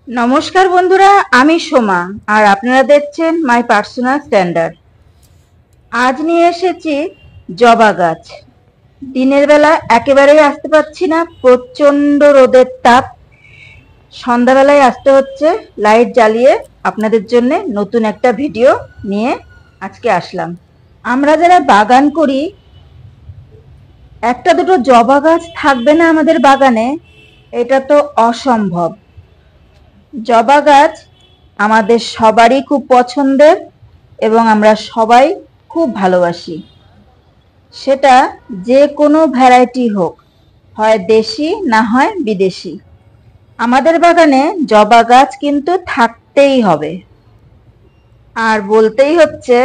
নমস্কার বন্ধুরা, আমি সোমা আর আপনারা দেখছেন মাই পার্সোনাল স্ট্যান্ডার্ড। আজ নিয়ে এসেছি জবা গাছ। দিনের বেলা একেবারেই আসতে পারছি না, প্রচন্ড রোদের তাপ। সন্ধ্যাবেলায় আসতে হচ্ছে লাইট জ্বালিয়ে। আপনাদের জন্য নতুন একটা ভিডিও নিয়ে আজকে আসলাম। আমরা যারা বাগান করি, একটা দুটো জবা গাছ থাকবে না আমাদের বাগানে, এটা তো অসম্ভব। জবা গাছ আমাদের সবারই খুব পছন্দের এবং আমরা সবাই খুব ভালোবাসি। সেটা যে কোনো ভ্যারাইটি হোক, হয় দেশি না হয় বিদেশি, আমাদের বাগানে জবা গাছ কিন্তু থাকতেই হবে। আর বলতেই হচ্ছে,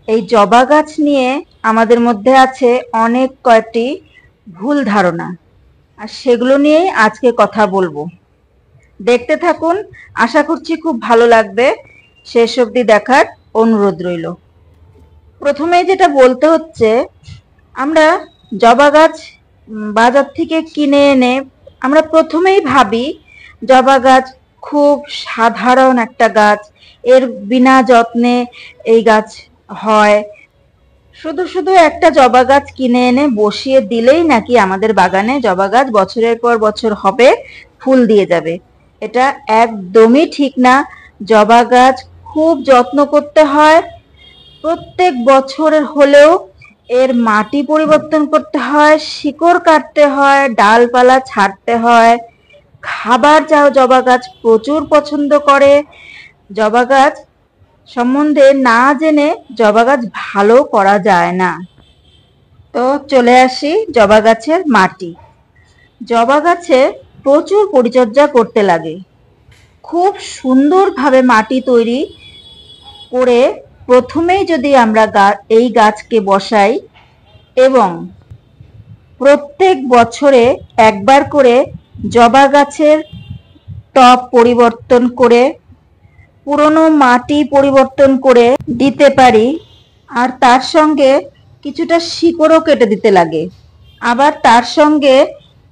এই জবা গাছ নিয়ে আমাদের মধ্যে আছে অনেক কয়টি ভুল ধারণা, আর সেগুলো নিয়েই আজকে কথা বলবো। দেখতে থাকুন, আশা করছি খুব ভালো লাগবে। শেষ অবধি দেখার অনুরোধ রইল। প্রথমেই যেটা বলতে হচ্ছে, আমরা জবা গাছ বাজার থেকে কিনে এনে আমরা প্রথমেই ভাবি জবা গাছ খুব সাধারণ একটা গাছ, এর বিনা যত্নে এই গাছ হয়। শুধু শুধু একটা জবা গাছ কিনে এনে বসিয়ে দিলেই নাকি আমাদের বাগানে জবা গাছ বছরের পর বছর হবে, ফুল দিয়ে যাবে। এটা একদমই ঠিক না। জবা গাছ খুব যত্ন করতে হয়, প্রত্যেক বছরের হলেও এর মাটি পরিবর্তন করতে হয়, শিকড় কাটতে হয়, ডালপালা ছাড়তে হয়। খাবার যাও জবা গাছ প্রচুর পছন্দ করে। জবা গাছ সম্বন্ধে না জেনে জবা গাছ ভালো করা যায় না। তো চলে আসি জবা গাছের মাটি। জবা গাছে প্রচুর পরিচর্যা করতে লাগে। খুব সুন্দরভাবে মাটি তৈরি করে প্রথমেই যদি আমরা এই গাছকে বসাই এবং প্রত্যেক বছরে একবার করে জবা গাছের টব পরিবর্তন করে পুরনো মাটি পরিবর্তন করে দিতে পারি, আর তার সঙ্গে কিছুটা শিকড়ও কেটে দিতে লাগে, আবার তার সঙ্গে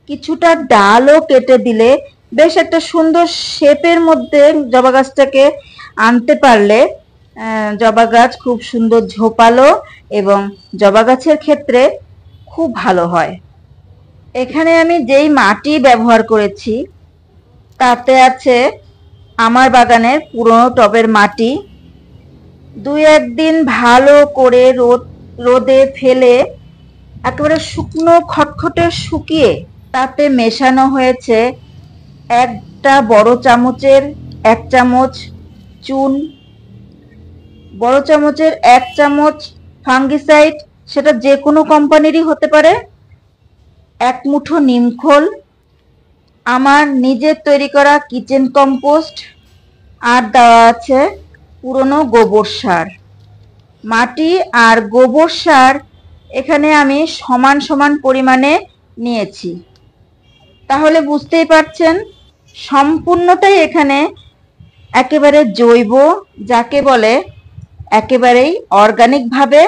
কিছুটা ডালও কেটে দিলে বেশ একটা সুন্দর শেপের মধ্যে জবা গাছটাকে আনতে পারলে জবা গাছ খুব সুন্দর ঝোপালো এবং জবা গাছের ক্ষেত্রে খুব ভালো হয়। এখানে আমি যেই মাটি ব্যবহার করেছি তাতে আছে আমার বাগানের পুরনো টবের মাটি। দুই একদিন ভালো করে রোদে ফেলে একেবারে শুকনো খটখটে শুকিয়ে তাতে মেশানো হয়েছে একটা বড় চামচের 1 চামচ চুন, বড় চামচের 1 চামচ ফাঙ্গিসাইড, সেটা যে কোনো কোম্পানিরই হতে পারে, 1 মুঠো নিমখোল, আমার নিজের তৈরি করা কিচেন কম্পোস্ট, আর দেওয়া আছে পুরনো গোবর সার। মাটি আর গোবর সার এখানে আমি সমান সমান পরিমাণে নিয়েছি। তাহলে বুঝতেই পারছেন, সম্পূর্ণটাই এখানে একেবারে জৈব, যাকে বলে একেবারেই অর্গানিক ভাবে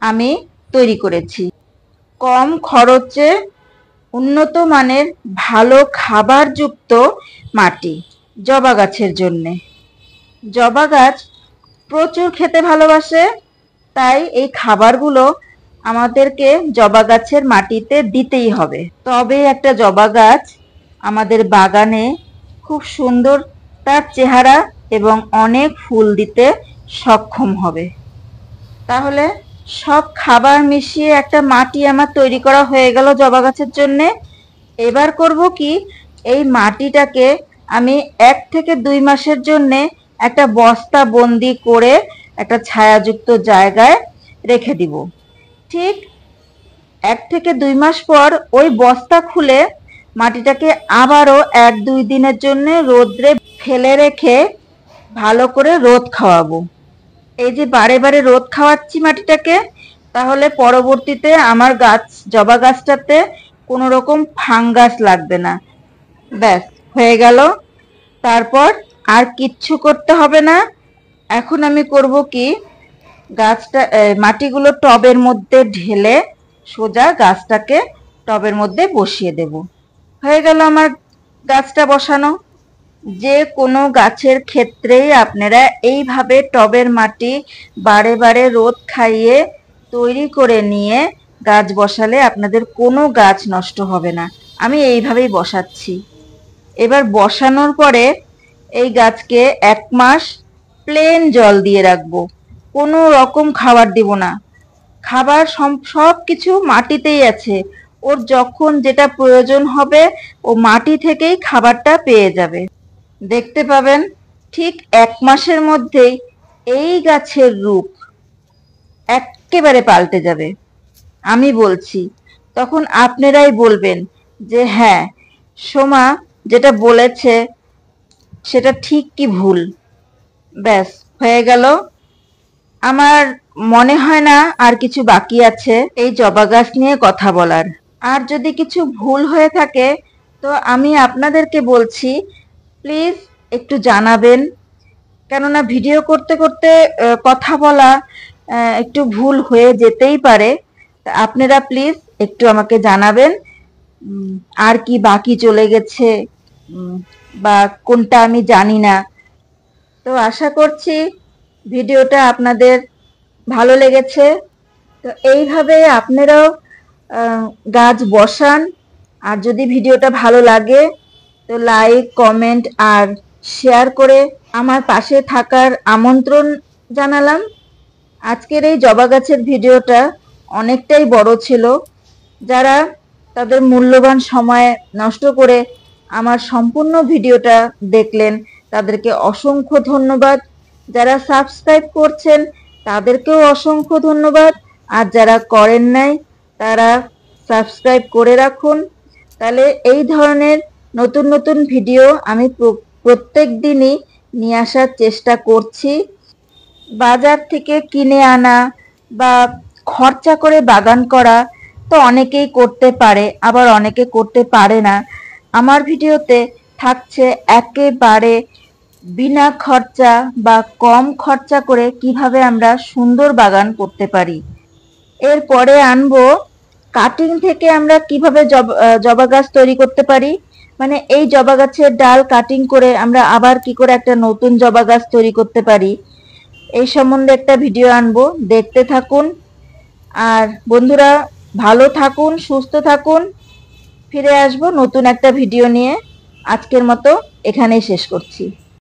আমি তৈরি করেছি। কম খরচে উন্নত মানের ভালো খাবার যুক্ত মাটি জবা গাছের জন্যে। জবা গাছ প্রচুর খেতে ভালোবাসে, তাই এই খাবারগুলো আমাদেরকে জবা গাছের মাটিতে দিতেই হবে, তবে একটা জবা গাছ আমাদের বাগানে খুব সুন্দর তার চেহারা এবং অনেক ফুল দিতে সক্ষম হবে। তাহলে সব খাবার মিশিয়ে একটা মাটি আমার তৈরি করা হয়ে গেল জবা গাছের জন্য। এবার করব কি, এই মাটিটাকে আমি 1 থেকে 2 মাসের জন্য একটা বস্তা বন্দি করে একটা ছায়াযুক্ত জায়গায় রেখে দিব। ঠিক 1 থেকে 2 মাস পর ওই বস্তা খুলে মাটিটাকে আবারও 1-2 দিনের জন্য রোদ্রে ফেলে রেখে ভালো করে রোদ খাওয়াবো। এই যে বারে বারে রোদ খাওয়াচ্ছি মাটিটাকে, তাহলে পরবর্তীতে আমার জবা গাছটাতে কোনো রকম ফাঙ্গাস লাগবে না। ব্যাস হয়ে গেল। তারপর আর কিচ্ছু করতে হবে না। এখন আমি করব কি, মাটিগুলো টবের মধ্যে ঢেলে সোজা গাছটাকে টবের মধ্যে বসিয়ে দেব। হয়ে গেল আমার গাছটা বসানো। যে কোনো গাছের ক্ষেত্রেই আপনারা এইভাবে টবের মাটি বারে বারে রোদ খাইয়ে তৈরি করে নিয়ে গাছ বসালে আপনাদের কোনো গাছ নষ্ট হবে না। আমি এইভাবেই বসাচ্ছি। এবার বসানোর পরে এই গাছকে 1 মাস প্লেন জল দিয়ে রাখবো, কোনো রকম খাবার দিব না। খাবার সব কিছু মাটিতেই আছে, ওর যখন যেটা প্রয়োজন হবে ও মাটি থেকেই খাবারটা পেয়ে যাবে। দেখতে পাবেন ঠিক 1 মাসের মধ্যেই এই গাছের রূপ একেবারে পাল্টে যাবে। আমি বলছি, তখন আপনারাই বলবেন যে হ্যাঁ, সোমা যেটা বলেছে সেটা ঠিক কি ভুল। ব্যাস হয়ে গেল। আমার মনে হয় না আর কিছু বাকি আছে এই জবা গাছ নিয়ে কথা বলার। আর যদি কিছু ভুল হয়ে থাকে তো আমি আপনাদেরকে বলছি, প্লিজ একটু জানাবেন। কেননা ভিডিও করতে করতে কথা বলা একটু ভুল হয়ে যেতেই পারে। আপনারা প্লিজ একটু আমাকে জানাবেন আর কি বাকি চলে গেছে বা কোনটা আমি জানি না। তো আশা করছি ভিডিওটা আপনাদের ভালো লেগেছে। তো এইভাবে আপনারাও গাছ বসান। আর যদি ভিডিওটা ভালো লাগে তো লাইক, কমেন্ট আর শেয়ার করে আমার পাশে থাকার আমন্ত্রণ জানালাম। আজকের এই জবা গাছের ভিডিওটা অনেকটাই বড় ছিল। যারা তাদের মূল্যবান সময় নষ্ট করে আমার সম্পূর্ণ ভিডিওটা দেখলেন তাদেরকে অসংখ্য ধন্যবাদ। যারা সাবস্ক্রাইব করছেন তাদেরকেও অসংখ্য ধন্যবাদ। আর যারা করেন নাই তারা সাবস্ক্রাইব করে রাখুন, তাহলে এই ধরনের নতুন নতুন ভিডিও আমি প্রত্যেক দিনই নিয়ে আসার চেষ্টা করছি। বাজার থেকে কিনে আনা বা খরচা করে বাগান করা তো অনেকেই করতে পারে, আবার অনেকে করতে পারে না। আমার ভিডিওতে থাকছে একেবারে বিনা খরচা বা কম খরচা করে কিভাবে আমরা সুন্দর বাগান করতে পারি। এরপরে আনবো কাটিং থেকে আমরা কিভাবে জবা গাছ তৈরি করতে পারি, মানে এই জবা গাছের ডাল কাটিং করে আমরা আবার কি করে একটা নতুন জবা গাছ তৈরি করতে পারি, এই সম্বন্ধে একটা ভিডিও আনবো, দেখতে থাকুন। আর বন্ধুরা ভালো থাকুন, সুস্থ থাকুন। ফিরে আসবো নতুন একটা ভিডিও নিয়ে। আজকের মতো এখানেই শেষ করছি।